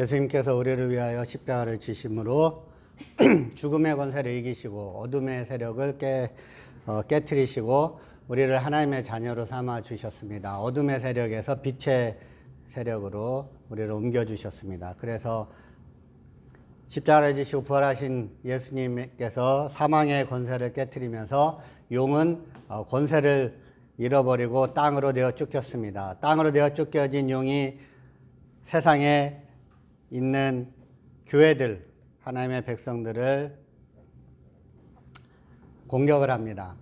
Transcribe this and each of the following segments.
예수님께서 우리를 위하여 십자가를 지심으로 죽음의 권세를 이기시고 어둠의 세력을 깨트리시고 우리를 하나님의 자녀로 삼아 주셨습니다. 어둠의 세력에서 빛의 세력으로 우리를 옮겨 주셨습니다. 그래서 십자가를 지시고 부활하신 예수님께서 사망의 권세를 깨트리면서 용은 권세를 잃어버리고 땅으로 내어 쫓겼습니다. 땅으로 내어 쫓겨진 용이 세상에 있는 교회들, 하나님의 백성들을 공격을 합니다.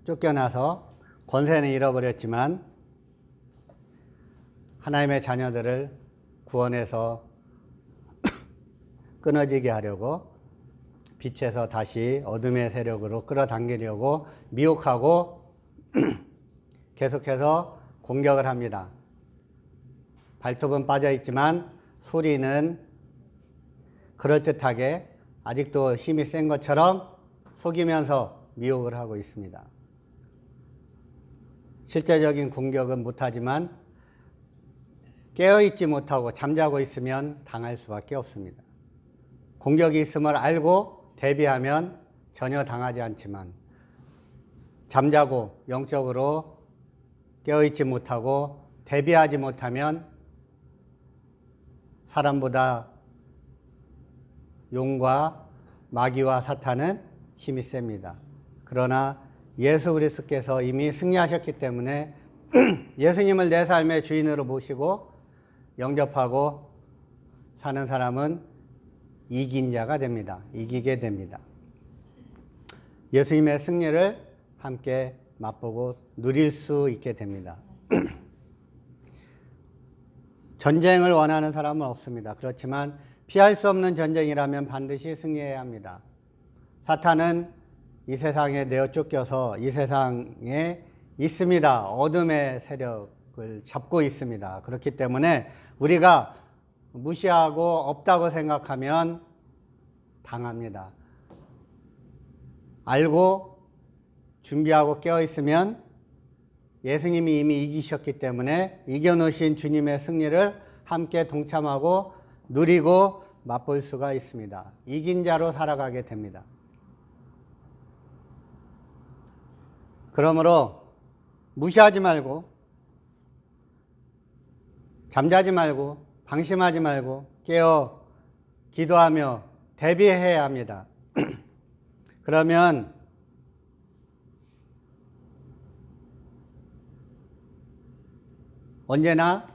쫓겨나서 권세는 잃어버렸지만 하나님의 자녀들을 구원해서 끊어지게 하려고 빛에서 다시 어둠의 세력으로 끌어당기려고 미혹하고 계속해서 공격을 합니다. 발톱은 빠져 있지만 소리는 그럴듯하게 아직도 힘이 센 것처럼 속이면서 미혹을 하고 있습니다. 실제적인 공격은 못하지만 깨어있지 못하고 잠자고 있으면 당할 수밖에 없습니다. 공격이 있음을 알고 대비하면 전혀 당하지 않지만 잠자고 영적으로 깨어있지 못하고 대비하지 못하면 사람보다 용과 마귀와 사탄은 힘이 셉니다. 그러나 예수 그리스도께서 이미 승리하셨기 때문에 예수님을 내 삶의 주인으로 모시고 영접하고 사는 사람은 이긴 자가 됩니다. 이기게 됩니다. 예수님의 승리를 함께 맛보고 누릴 수 있게 됩니다. 전쟁을 원하는 사람은 없습니다. 그렇지만 피할 수 없는 전쟁이라면 반드시 승리해야 합니다. 사탄은 이 세상에 내어 쫓겨서 이 세상에 있습니다. 어둠의 세력을 잡고 있습니다. 그렇기 때문에 우리가 무시하고 없다고 생각하면 당합니다. 알고 준비하고 깨어있으면 예수님이 이미 이기셨기 때문에 이겨놓으신 주님의 승리를 함께 동참하고 누리고 맛볼 수가 있습니다. 이긴 자로 살아가게 됩니다. 그러므로 무시하지 말고 잠자지 말고 방심하지 말고 깨어 기도하며 대비해야 합니다. 그러면 언제나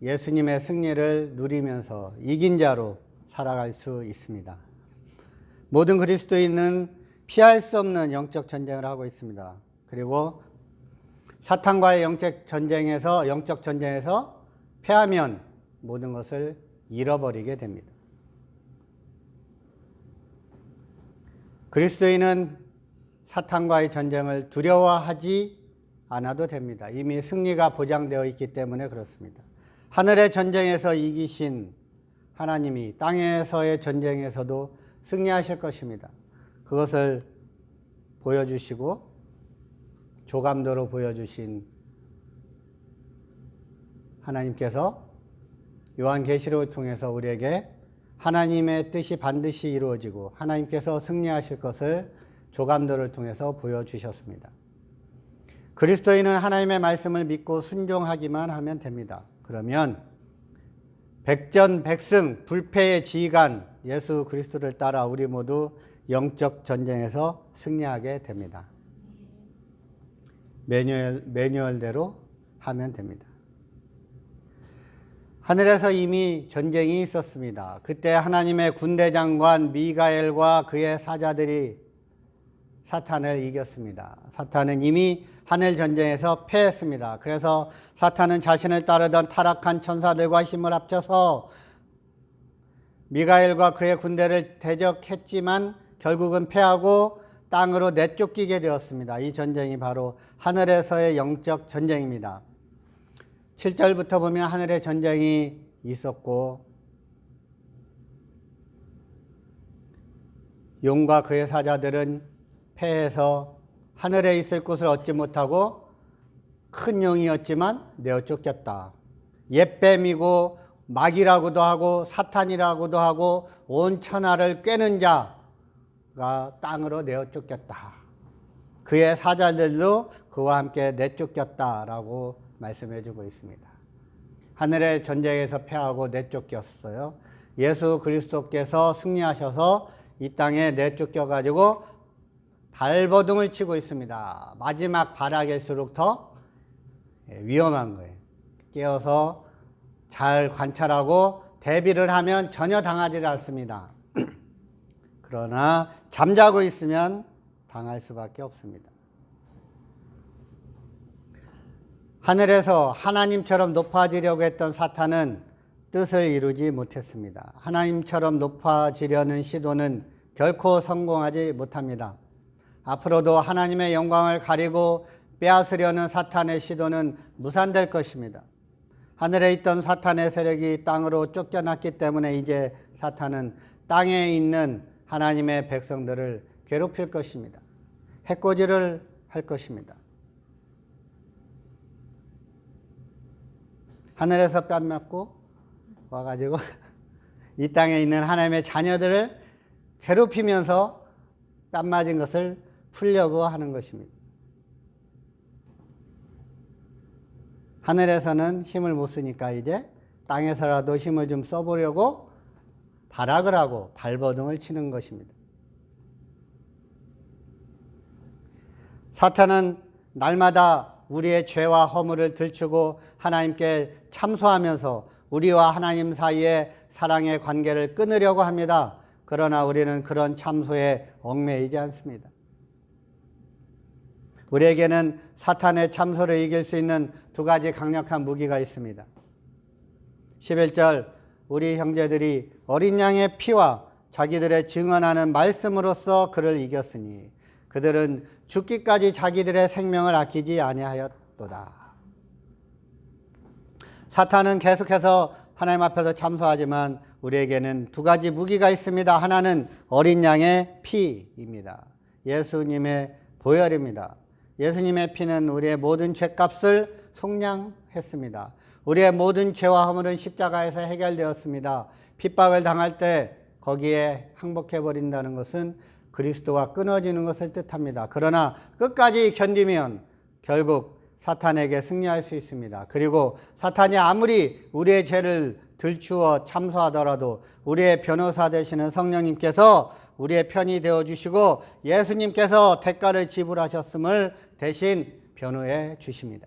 예수님의 승리를 누리면서 이긴 자로 살아갈 수 있습니다. 모든 그리스도인은 피할 수 없는 영적 전쟁을 하고 있습니다. 그리고 사탄과의 영적 전쟁에서 패하면 모든 것을 잃어버리게 됩니다. 그리스도인은 사탄과의 전쟁을 두려워하지 않아도 됩니다. 이미 승리가 보장되어 있기 때문에 그렇습니다. 하늘의 전쟁에서 이기신 하나님이 땅에서의 전쟁에서도 승리하실 것입니다. 그것을 보여주시고 조감도로 보여주신 하나님께서 요한계시록을 통해서 우리에게 하나님의 뜻이 반드시 이루어지고 하나님께서 승리하실 것을 조감도를 통해서 보여주셨습니다. 그리스도인은 하나님의 말씀을 믿고 순종하기만 하면 됩니다. 그러면 백전백승 불패의 지휘관 예수 그리스도를 따라 우리 모두 영적 전쟁에서 승리하게 됩니다. 매뉴얼대로 하면 됩니다. 하늘에서 이미 전쟁이 있었습니다. 그때 하나님의 군대장관 미가엘과 그의 사자들이 사탄을 이겼습니다. 사탄은 이미 하늘 전쟁에서 패했습니다. 그래서 사탄은 자신을 따르던 타락한 천사들과 힘을 합쳐서 미가엘과 그의 군대를 대적했지만 결국은 패하고 땅으로 내쫓기게 되었습니다. 이 전쟁이 바로 하늘에서의 영적 전쟁입니다. 7절부터 보면 하늘의 전쟁이 있었고 용과 그의 사자들은 패해서 하늘에 있을 곳을 얻지 못하고 큰 용이었지만 내어 쫓겼다. 옛뱀이고 마귀라고도 하고 사탄이라고도 하고 온 천하를 꿰는 자가 땅으로 내어 쫓겼다. 그의 사자들도 그와 함께 내쫓겼다라고 말씀해 주고 있습니다. 하늘의 전쟁에서 패하고 내쫓겼어요. 예수 그리스도께서 승리하셔서 이 땅에 내쫓겨 가지고 발버둥을 치고 있습니다. 마지막 발악일수록 더 위험한 거예요. 깨어서 잘 관찰하고 대비를 하면 전혀 당하지 않습니다. 그러나 잠자고 있으면 당할 수밖에 없습니다. 하늘에서 하나님처럼 높아지려고 했던 사탄은 뜻을 이루지 못했습니다. 하나님처럼 높아지려는 시도는 결코 성공하지 못합니다. 앞으로도 하나님의 영광을 가리고 빼앗으려는 사탄의 시도는 무산될 것입니다. 하늘에 있던 사탄의 세력이 땅으로 쫓겨났기 때문에 이제 사탄은 땅에 있는 하나님의 백성들을 괴롭힐 것입니다. 해코지를 할 것입니다. 하늘에서 뺨 맞고 와가지고 이 땅에 있는 하나님의 자녀들을 괴롭히면서 뺨 맞은 것을 풀려고 하는 것입니다. 하늘에서는 힘을 못 쓰니까 이제 땅에서라도 힘을 좀 써보려고 발악을 하고 발버둥을 치는 것입니다. 사탄은 날마다 우리의 죄와 허물을 들추고 하나님께 참소하면서 우리와 하나님 사이의 사랑의 관계를 끊으려고 합니다. 그러나 우리는 그런 참소에 얽매이지 않습니다. 우리에게는 사탄의 참소를 이길 수 있는 두 가지 강력한 무기가 있습니다. 11절 우리 형제들이 어린 양의 피와 자기들의 증언하는 말씀으로써 그를 이겼으니 그들은 죽기까지 자기들의 생명을 아끼지 아니하였도다. 사탄은 계속해서 하나님 앞에서 참소하지만 우리에게는 두 가지 무기가 있습니다. 하나는 어린 양의 피입니다. 예수님의 보혈입니다. 예수님의 피는 우리의 모든 죄값을 속량했습니다. 우리의 모든 죄와 허물은 십자가에서 해결되었습니다. 핍박을 당할 때 거기에 항복해버린다는 것은 그리스도와 끊어지는 것을 뜻합니다. 그러나 끝까지 견디면 결국 사탄에게 승리할 수 있습니다. 그리고 사탄이 아무리 우리의 죄를 들추어 참소하더라도 우리의 변호사 되시는 성령님께서 우리의 편이 되어주시고 예수님께서 대가를 지불하셨음을 대신 변호해 주십니다.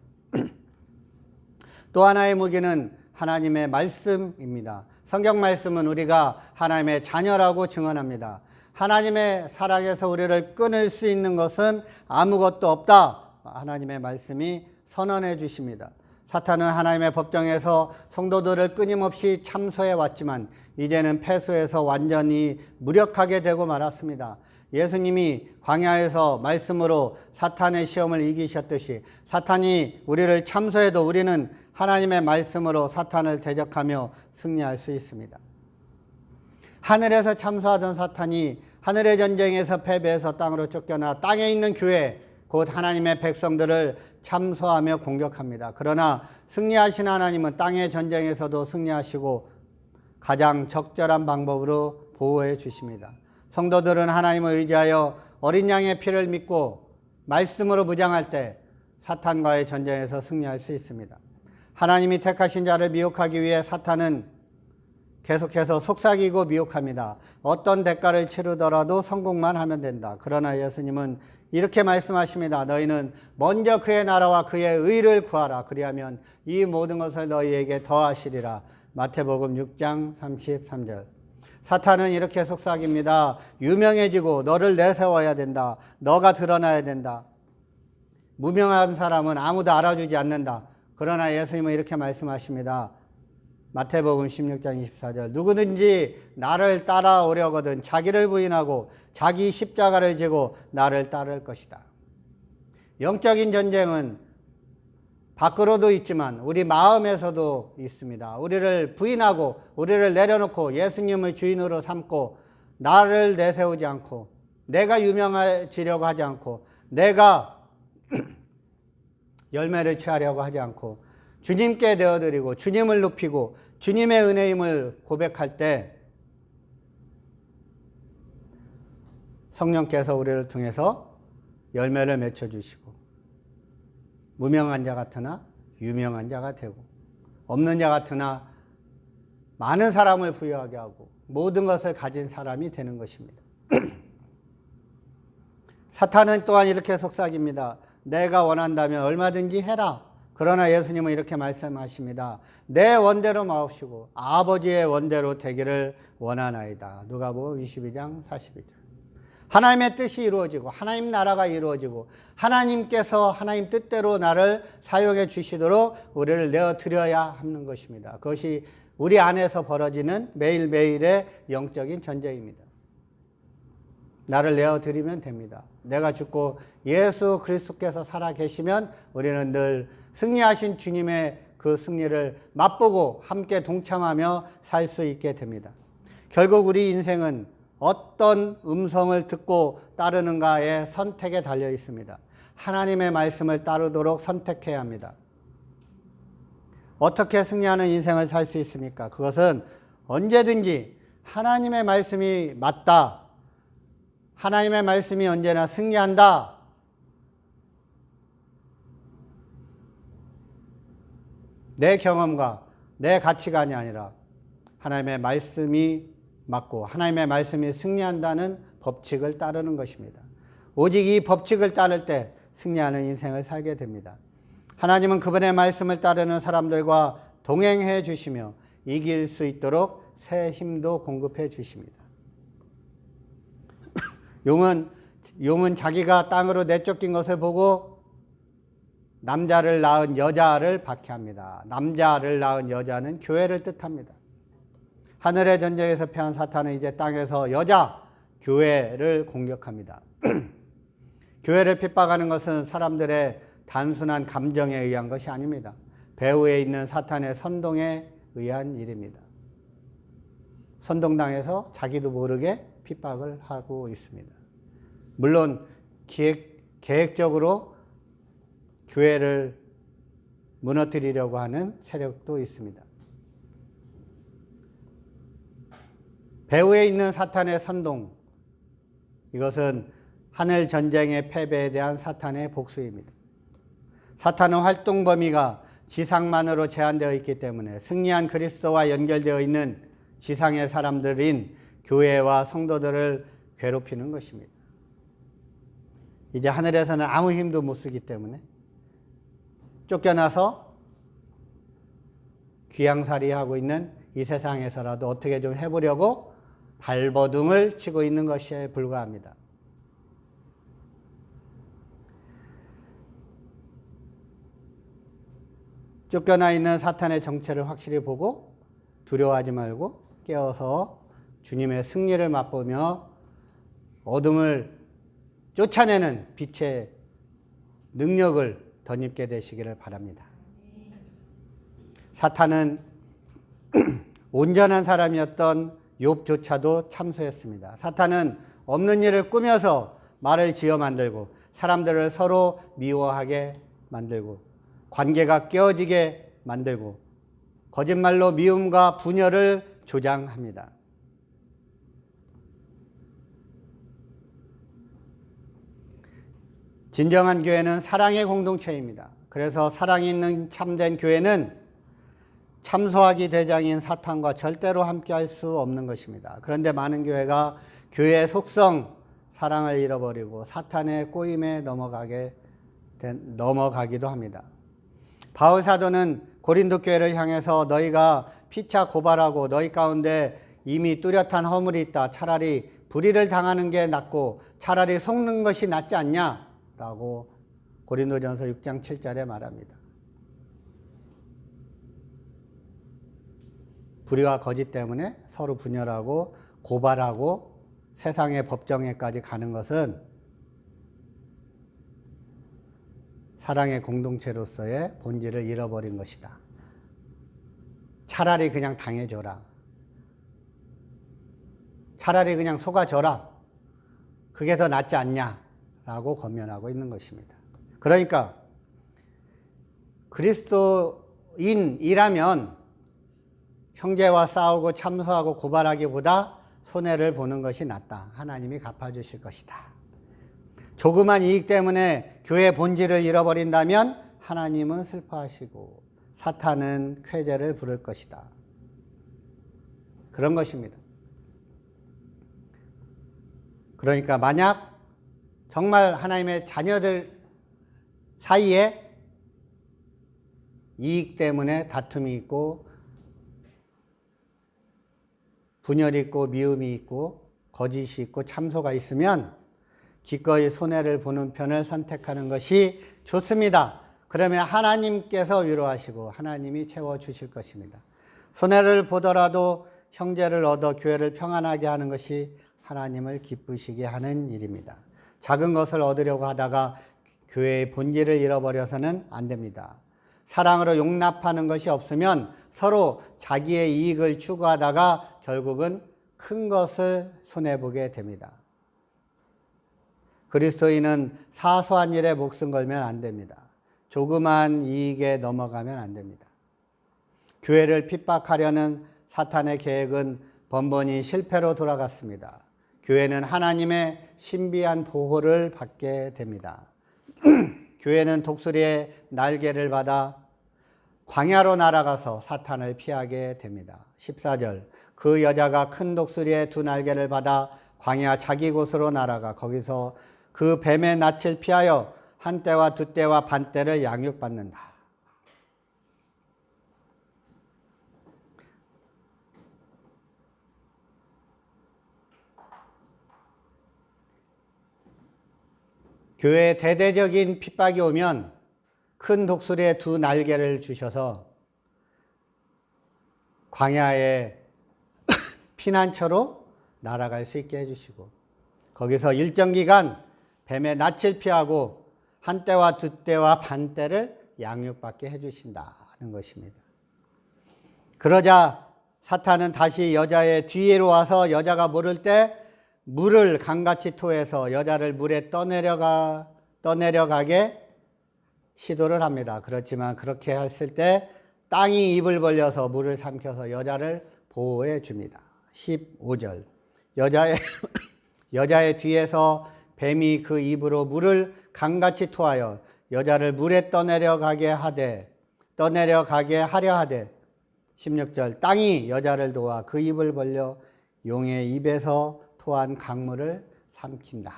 또 하나의 무기는 하나님의 말씀입니다. 성경 말씀은 우리가 하나님의 자녀라고 증언합니다. 하나님의 사랑에서 우리를 끊을 수 있는 것은 아무것도 없다. 하나님의 말씀이 선언해 주십니다. 사탄은 하나님의 법정에서 성도들을 끊임없이 참소해 왔지만 이제는 패소해서 완전히 무력하게 되고 말았습니다. 예수님이 광야에서 말씀으로 사탄의 시험을 이기셨듯이 사탄이 우리를 참소해도 우리는 하나님의 말씀으로 사탄을 대적하며 승리할 수 있습니다. 하늘에서 참소하던 사탄이 하늘의 전쟁에서 패배해서 땅으로 쫓겨나 땅에 있는 교회 곧 하나님의 백성들을 참소하며 공격합니다. 그러나 승리하신 하나님은 땅의 전쟁에서도 승리하시고 가장 적절한 방법으로 보호해 주십니다. 성도들은 하나님을 의지하여 어린 양의 피를 믿고 말씀으로 무장할 때 사탄과의 전쟁에서 승리할 수 있습니다. 하나님이 택하신 자를 미혹하기 위해 사탄은 계속해서 속삭이고 미혹합니다. 어떤 대가를 치르더라도 성공만 하면 된다. 그러나 예수님은 이렇게 말씀하십니다. 너희는 먼저 그의 나라와 그의 의를 구하라. 그리하면 이 모든 것을 너희에게 더하시리라. 마태복음 6장 33절. 사탄은 이렇게 속삭입니다. 유명해지고 너를 내세워야 된다. 너가 드러나야 된다. 무명한 사람은 아무도 알아주지 않는다. 그러나 예수님은 이렇게 말씀하십니다. 마태복음 16장 24절. 누구든지 나를 따라오려거든 자기를 부인하고 자기 십자가를 지고 나를 따를 것이다. 영적인 전쟁은 밖으로도 있지만 우리 마음에서도 있습니다. 우리를 부인하고 우리를 내려놓고 예수님을 주인으로 삼고 나를 내세우지 않고 내가 유명해지려고 하지 않고 내가 열매를 취하려고 하지 않고 주님께 내어드리고 주님을 높이고 주님의 은혜임을 고백할 때 성령께서 우리를 통해서 열매를 맺혀주시고 무명한 자 같으나 유명한 자가 되고 없는 자 같으나 많은 사람을 부유하게 하고 모든 것을 가진 사람이 되는 것입니다. 사탄은 또한 이렇게 속삭입니다. 내가 원한다면 얼마든지 해라. 그러나 예수님은 이렇게 말씀하십니다. 내 원대로 마옵시고 아버지의 원대로 되기를 원하나이다. 누가복음 22장 42절. 하나님의 뜻이 이루어지고 하나님 나라가 이루어지고 하나님께서 하나님 뜻대로 나를 사용해 주시도록 우리를 내어드려야 하는 것입니다. 그것이 우리 안에서 벌어지는 매일매일의 영적인 전쟁입니다. 나를 내어드리면 됩니다. 내가 죽고 예수 그리스도께서 살아계시면 우리는 늘 승리하신 주님의 그 승리를 맛보고 함께 동참하며 살 수 있게 됩니다. 결국 우리 인생은 어떤 음성을 듣고 따르는가의 선택에 달려 있습니다. 하나님의 말씀을 따르도록 선택해야 합니다. 어떻게 승리하는 인생을 살 수 있습니까? 그것은 언제든지 하나님의 말씀이 맞다. 하나님의 말씀이 언제나 승리한다. 내 경험과 내 가치관이 아니라 하나님의 말씀이 맞고 하나님의 말씀이 승리한다는 법칙을 따르는 것입니다. 오직 이 법칙을 따를 때 승리하는 인생을 살게 됩니다. 하나님은 그분의 말씀을 따르는 사람들과 동행해 주시며 이길 수 있도록 새 힘도 공급해 주십니다. 용은 자기가 땅으로 내쫓긴 것을 보고 남자를 낳은 여자를 박해합니다. 남자를 낳은 여자는 교회를 뜻합니다. 하늘의 전쟁에서 패한 사탄은 이제 땅에서 여자, 교회를 공격합니다. 교회를 핍박하는 것은 사람들의 단순한 감정에 의한 것이 아닙니다. 배후에 있는 사탄의 선동에 의한 일입니다. 선동당해서 자기도 모르게 핍박을 하고 있습니다. 물론 계획적으로 교회를 무너뜨리려고 하는 세력도 있습니다. 배후에 있는 사탄의 선동, 이것은 하늘 전쟁의 패배에 대한 사탄의 복수입니다. 사탄은 활동 범위가 지상만으로 제한되어 있기 때문에 승리한 그리스도와 연결되어 있는 지상의 사람들인 교회와 성도들을 괴롭히는 것입니다. 이제 하늘에서는 아무 힘도 못 쓰기 때문에 쫓겨나서 귀양살이하고 있는 이 세상에서라도 어떻게 좀 해보려고 발버둥을 치고 있는 것에 불과합니다. 쫓겨나 있는 사탄의 정체를 확실히 보고 두려워하지 말고 깨어서 주님의 승리를 맛보며 어둠을 쫓아내는 빛의 능력을 덧입게 되시기를 바랍니다. 사탄은 온전한 사람이었던 욥조차도 참소했습니다. 사탄은 없는 일을 꾸며서 말을 지어 만들고 사람들을 서로 미워하게 만들고 관계가 깨어지게 만들고 거짓말로 미움과 분열을 조장합니다. 진정한 교회는 사랑의 공동체입니다. 그래서 사랑이 있는 참된 교회는 참소하기 대장인 사탄과 절대로 함께할 수 없는 것입니다. 그런데 많은 교회가 교회의 속성, 사랑을 잃어버리고 사탄의 꼬임에 넘어가기도 합니다. 바울 사도는 고린도 교회를 향해서 너희가 피차 고발하고 너희 가운데 이미 뚜렷한 허물이 있다. 차라리 불의를 당하는 게 낫고 차라리 속는 것이 낫지 않냐? 라고 고린도전서 6장 7절에 말합니다. 불의와 거짓 때문에 서로 분열하고 고발하고 세상의 법정에까지 가는 것은 사랑의 공동체로서의 본질을 잃어버린 것이다. 차라리 그냥 당해줘라. 차라리 그냥 속아줘라. 그게 더 낫지 않냐라고 권면하고 있는 것입니다. 그러니까 그리스도인이라면 형제와 싸우고 참소하고 고발하기보다 손해를 보는 것이 낫다. 하나님이 갚아주실 것이다. 조그만 이익 때문에 교회 본질을 잃어버린다면 하나님은 슬퍼하시고 사탄은 쾌재를 부를 것이다. 그런 것입니다. 그러니까 만약 정말 하나님의 자녀들 사이에 이익 때문에 다툼이 있고 분열이 있고 미움이 있고 거짓이 있고 참소가 있으면 기꺼이 손해를 보는 편을 선택하는 것이 좋습니다. 그러면 하나님께서 위로하시고 하나님이 채워주실 것입니다. 손해를 보더라도 형제를 얻어 교회를 평안하게 하는 것이 하나님을 기쁘시게 하는 일입니다. 작은 것을 얻으려고 하다가 교회의 본질을 잃어버려서는 안 됩니다. 사랑으로 용납하는 것이 없으면 서로 자기의 이익을 추구하다가 결국은 큰 것을 손해보게 됩니다. 그리스도인은 사소한 일에 목숨 걸면 안 됩니다. 조그만 이익에 넘어가면 안 됩니다. 교회를 핍박하려는 사탄의 계획은 번번이 실패로 돌아갔습니다. 교회는 하나님의 신비한 보호를 받게 됩니다. 교회는 독수리의 날개를 받아 광야로 날아가서 사탄을 피하게 됩니다. 14절 그 여자가 큰 독수리의 두 날개를 받아 광야 자기 곳으로 날아가 거기서 그 뱀의 낯을 피하여 한 때와 두 때와 반 때를 양육받는다. 교회에 대대적인 핍박이 오면 큰 독수리의 두 날개를 주셔서 광야의 피난처로 날아갈 수 있게 해주시고 거기서 일정 기간 뱀의 낯을 피하고 한 때와 두 때와 반 때를 양육받게 해주신다는 것입니다. 그러자 사탄은 다시 여자의 뒤로 와서 여자가 모를 때 물을 강같이 토해서 여자를 물에 떠내려가게 시도를 합니다. 그렇지만 그렇게 했을 때 땅이 입을 벌려서 물을 삼켜서 여자를 보호해 줍니다. 15절 여자의 뒤에서 뱀이 그 입으로 물을 강같이 토하여 여자를 물에 떠내려가게 하려 하되 16절 땅이 여자를 도와 그 입을 벌려 용의 입에서 토한 강물을 삼킨다.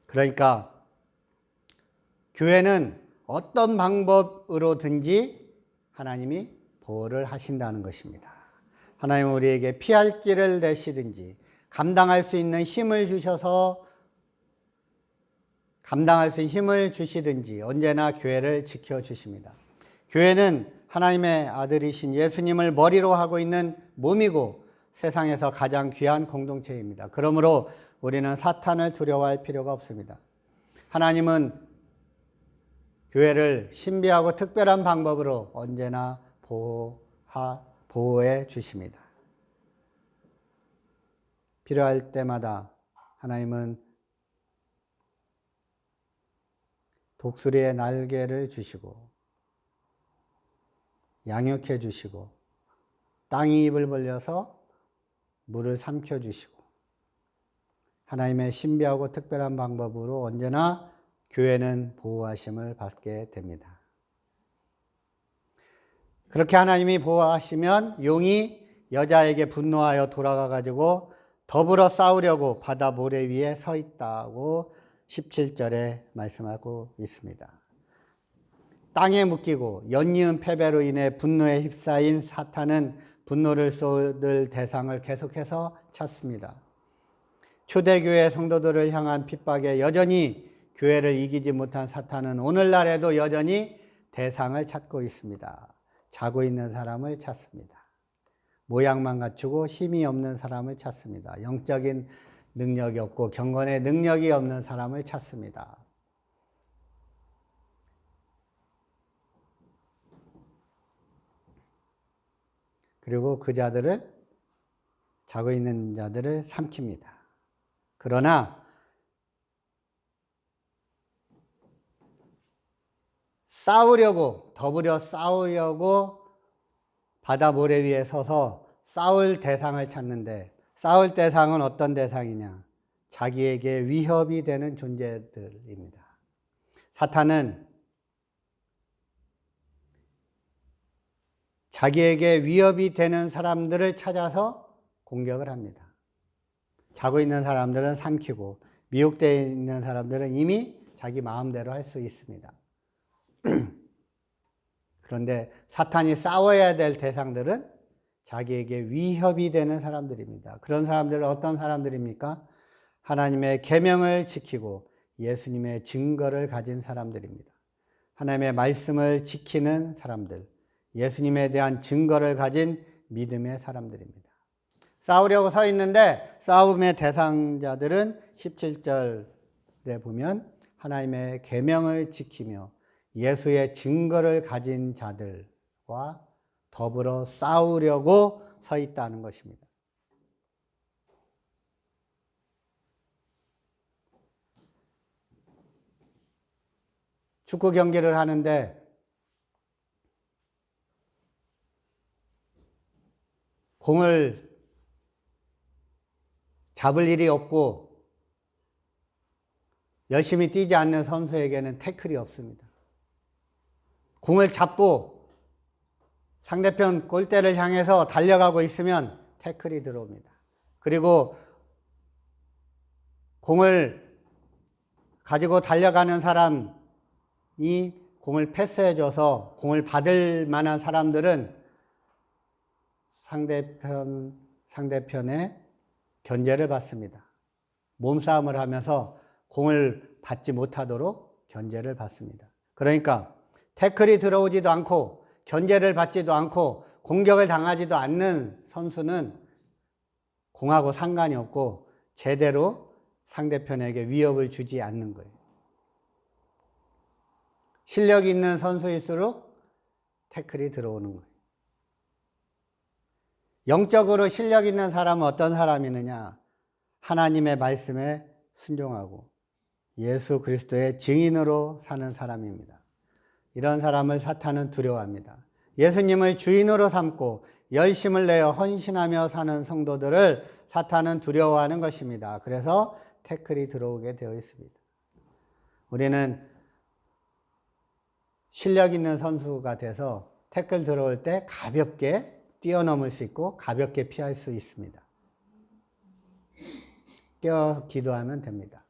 그러니까 교회는 어떤 방법으로든지 하나님이 보호를 하신다는 것입니다. 하나님은 우리에게 피할 길을 내시든지 감당할 수 있는 힘을 주시든지 언제나 교회를 지켜주십니다. 교회는 하나님의 아들이신 예수님을 머리로 하고 있는 몸이고 세상에서 가장 귀한 공동체입니다. 그러므로 우리는 사탄을 두려워할 필요가 없습니다. 하나님은 교회를 신비하고 특별한 방법으로 언제나 보호해 주십니다. 필요할 때마다 하나님은 독수리의 날개를 주시고 양육해 주시고 땅이 입을 벌려서 물을 삼켜 주시고 하나님의 신비하고 특별한 방법으로 언제나 교회는 보호하심을 받게 됩니다. 그렇게 하나님이 보호하시면 용이 여자에게 분노하여 돌아가 가지고 더불어 싸우려고 바다 모래 위에 서 있다고 17절에 말씀하고 있습니다. 땅에 묶이고 연이은 패배로 인해 분노에 휩싸인 사탄은 분노를 쏟을 대상을 계속해서 찾습니다. 초대교회 성도들을 향한 핍박에 여전히 교회를 이기지 못한 사탄은 오늘날에도 여전히 대상을 찾고 있습니다. 자고 있는 사람을 찾습니다. 모양만 갖추고 힘이 없는 사람을 찾습니다. 영적인 능력이 없고 경건의 능력이 없는 사람을 찾습니다. 그리고 그 자들을 자고 있는 자들을 삼킵니다. 그러나 더불어 싸우려고 바다 모래 위에 서서 싸울 대상을 찾는데, 싸울 대상은 어떤 대상이냐? 자기에게 위협이 되는 존재들입니다. 사탄은 자기에게 위협이 되는 사람들을 찾아서 공격을 합니다. 자고 있는 사람들은 삼키고, 미혹되어 있는 사람들은 이미 자기 마음대로 할 수 있습니다. 그런데 사탄이 싸워야 될 대상들은 자기에게 위협이 되는 사람들입니다. 그런 사람들은 어떤 사람들입니까? 하나님의 계명을 지키고 예수님의 증거를 가진 사람들입니다. 하나님의 말씀을 지키는 사람들, 예수님에 대한 증거를 가진 믿음의 사람들입니다. 싸우려고 서 있는데 싸움의 대상자들은 17절에 보면 하나님의 계명을 지키며 예수의 증거를 가진 자들과 더불어 싸우려고 서 있다는 것입니다. 축구 경기를 하는데 공을 잡을 일이 없고 열심히 뛰지 않는 선수에게는 태클이 없습니다. 공을 잡고 상대편 골대를 향해서 달려가고 있으면 태클이 들어옵니다. 그리고 공을 가지고 달려가는 사람이 공을 패스해줘서 공을 받을 만한 사람들은 상대편의 견제를 받습니다. 몸싸움을 하면서 공을 받지 못하도록 견제를 받습니다. 그러니까 태클이 들어오지도 않고 견제를 받지도 않고 공격을 당하지도 않는 선수는 공하고 상관이 없고 제대로 상대편에게 위협을 주지 않는 거예요. 실력이 있는 선수일수록 태클이 들어오는 거예요. 영적으로 실력 있는 사람은 어떤 사람이느냐? 하나님의 말씀에 순종하고 예수 그리스도의 증인으로 사는 사람입니다. 이런 사람을 사탄은 두려워합니다. 예수님을 주인으로 삼고 열심을 내어 헌신하며 사는 성도들을 사탄은 두려워하는 것입니다. 그래서 태클이 들어오게 되어 있습니다. 우리는 실력 있는 선수가 돼서 태클 들어올 때 가볍게 뛰어넘을 수 있고 가볍게 피할 수 있습니다. 깨어 기도하면 됩니다.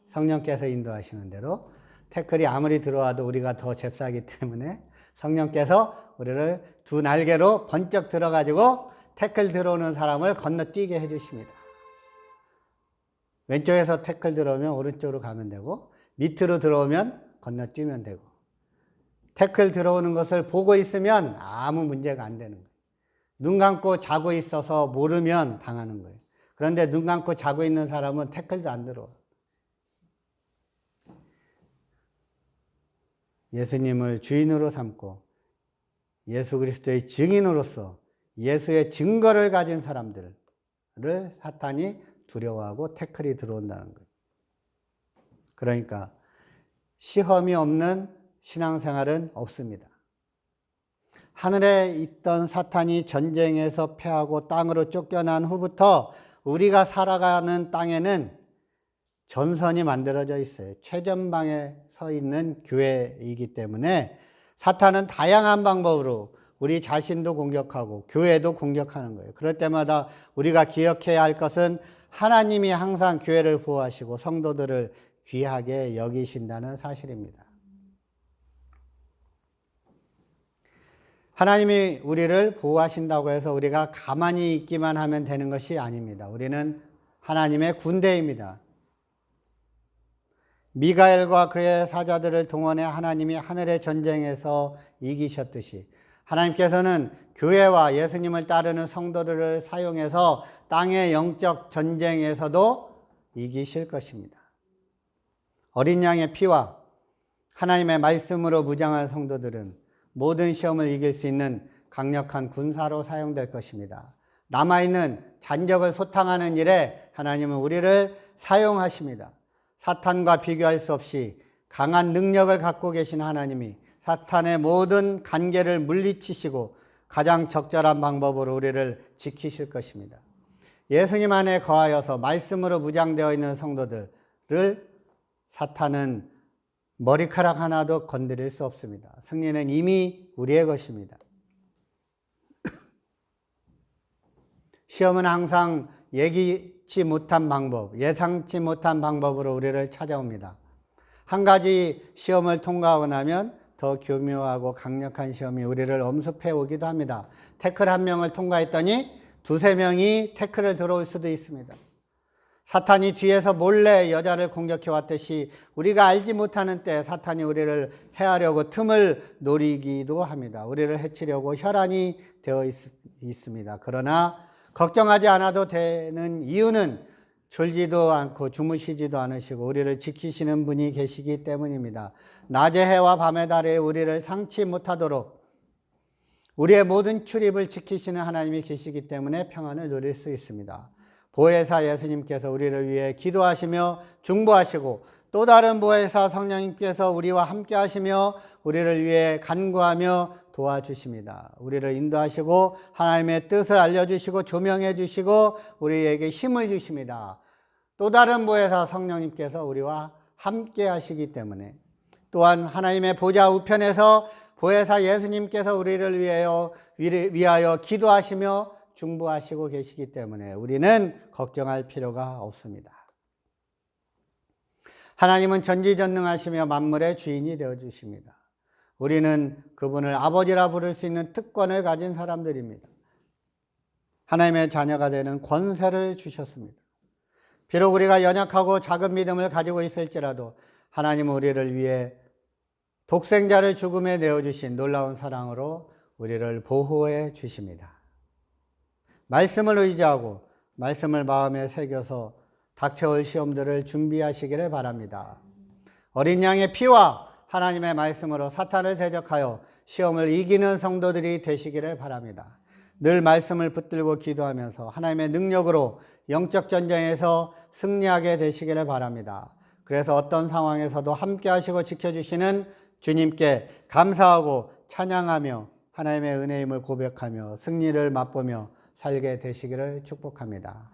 성령께서 인도하시는 대로 태클이 아무리 들어와도 우리가 더 잽싸기 때문에 성령께서 우리를 두 날개로 번쩍 들어가지고 태클 들어오는 사람을 건너뛰게 해주십니다. 왼쪽에서 태클 들어오면 오른쪽으로 가면 되고 밑으로 들어오면 건너뛰면 되고 태클 들어오는 것을 보고 있으면 아무 문제가 안 되는 거예요. 눈 감고 자고 있어서 모르면 당하는 거예요. 그런데 눈 감고 자고 있는 사람은 태클도 안 들어와. 예수님을 주인으로 삼고 예수 그리스도의 증인으로서 예수의 증거를 가진 사람들을 사탄이 두려워하고 태클이 들어온다는 거예요. 그러니까 시험이 없는 신앙생활은 없습니다. 하늘에 있던 사탄이 전쟁에서 패하고 땅으로 쫓겨난 후부터 우리가 살아가는 땅에는 전선이 만들어져 있어요. 최전방에 서 있는 교회이기 때문에 사탄은 다양한 방법으로 우리 자신도 공격하고 교회도 공격하는 거예요. 그럴 때마다 우리가 기억해야 할 것은 하나님이 항상 교회를 보호하시고 성도들을 귀하게 여기신다는 사실입니다. 하나님이 우리를 보호하신다고 해서 우리가 가만히 있기만 하면 되는 것이 아닙니다. 우리는 하나님의 군대입니다. 미가엘과 그의 사자들을 동원해 하나님이 하늘의 전쟁에서 이기셨듯이 하나님께서는 교회와 예수님을 따르는 성도들을 사용해서 땅의 영적 전쟁에서도 이기실 것입니다. 어린 양의 피와 하나님의 말씀으로 무장한 성도들은 모든 시험을 이길 수 있는 강력한 군사로 사용될 것입니다. 남아있는 잔적을 소탕하는 일에 하나님은 우리를 사용하십니다. 사탄과 비교할 수 없이 강한 능력을 갖고 계신 하나님이 사탄의 모든 간계를 물리치시고 가장 적절한 방법으로 우리를 지키실 것입니다. 예수님 안에 거하여서 말씀으로 무장되어 있는 성도들을 사탄은 머리카락 하나도 건드릴 수 없습니다. 승리는 이미 우리의 것입니다. 시험은 항상 예기치 못한 방법, 예상치 못한 방법으로 우리를 찾아옵니다. 한 가지 시험을 통과하고 나면 더 교묘하고 강력한 시험이 우리를 엄습해 오기도 합니다. 태클 한 명을 통과했더니 두세 명이 태클을 들어올 수도 있습니다. 사탄이 뒤에서 몰래 여자를 공격해 왔듯이 우리가 알지 못하는 때 사탄이 우리를 해하려고 틈을 노리기도 합니다. 우리를 해치려고 혈안이 되어 있습니다. 그러나 걱정하지 않아도 되는 이유는 졸지도 않고 주무시지도 않으시고 우리를 지키시는 분이 계시기 때문입니다. 낮의 해와 밤의 달에 우리를 상치 못하도록 우리의 모든 출입을 지키시는 하나님이 계시기 때문에 평안을 누릴 수 있습니다. 보혜사 예수님께서 우리를 위해 기도하시며 중보하시고 또 다른 보혜사 성령님께서 우리와 함께 하시며 우리를 위해 간구하며 도와주십니다. 우리를 인도하시고 하나님의 뜻을 알려주시고 조명해 주시고 우리에게 힘을 주십니다. 또 다른 보혜사 성령님께서 우리와 함께 하시기 때문에 또한 하나님의 보좌 우편에서 보혜사 예수님께서 우리를 위하여 기도하시며 중보하시고 계시기 때문에 우리는 걱정할 필요가 없습니다. 하나님은 전지전능하시며 만물의 주인이 되어주십니다. 우리는 그분을 아버지라 부를 수 있는 특권을 가진 사람들입니다. 하나님의 자녀가 되는 권세를 주셨습니다. 비록 우리가 연약하고 작은 믿음을 가지고 있을지라도 하나님은 우리를 위해 독생자를 죽음에 내어주신 놀라운 사랑으로 우리를 보호해 주십니다. 말씀을 의지하고 말씀을 마음에 새겨서 닥쳐올 시험들을 준비하시기를 바랍니다. 어린 양의 피와 하나님의 말씀으로 사탄을 대적하여 시험을 이기는 성도들이 되시기를 바랍니다. 늘 말씀을 붙들고 기도하면서 하나님의 능력으로 영적 전쟁에서 승리하게 되시기를 바랍니다. 그래서 어떤 상황에서도 함께 하시고 지켜주시는 주님께 감사하고 찬양하며 하나님의 은혜임을 고백하며 승리를 맛보며 살게 되시기를 축복합니다.